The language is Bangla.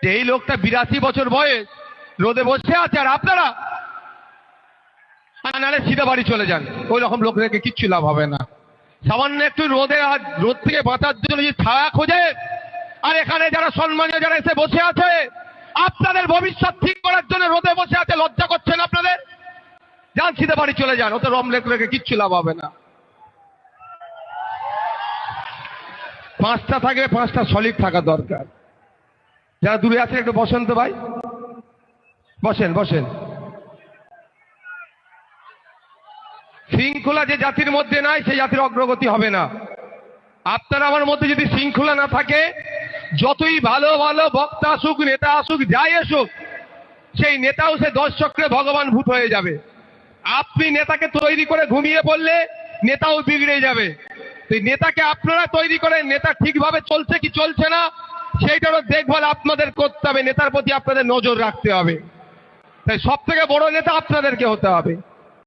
যে এই লোকটা 82 বছর বয়স রোদে বসে আছে, আর আপনারা নালে সিধা বাড়ি চলে যান। ওই রকম লোকদেরকে কিচ্ছু লাভ হবে না। সামান্য একটু রোদ থেকে বাঁচার জন্য যদি ছায়া খোঁজে, আর এখানে যারা সম্মানীয় যারা এসে বসে আছে আপনাদের ভবিষ্যৎ ঠিক করার জন্য রোদে বসে আছে, লজ্জা করছেন আপনাদের? যান, সিধা বাড়ি চলে যান। ওতে রম লেখলে কিচ্ছু লাভ হবে না। 5টা থাকবে, 5টা সলিড থাকা দরকার। যারা দূরে আছেন একটু বসেন তো ভাই, বসেন বসেন। শৃঙ্খলা যে জাতির মধ্যে নাই সেই জাতির অগ্রগতি হবে না। আপনার আমার মধ্যে যদি শৃঙ্খলা না থাকে, যতই ভালো ভালো বক্তা আসুক, নেতা আসুক, যাই আসুক, সেই নেতাও সে 10 চক্রে ভগবান ভূত হয়ে যাবে। আপনি নেতাকে তৈরি করে ঘুমিয়ে পড়লে নেতাও বিগড়ে যাবে। সেই নেতাকে আপনারা তৈরি করেন, নেতা ঠিকভাবে চলছে কি চলছে না সেইটারও দেখভাল আপনাদের করতে হবে। নেতার প্রতি আপনাদের নজর রাখতে হবে। তাই সব থেকে বড় নেতা আপনাদেরকে হতে হবে।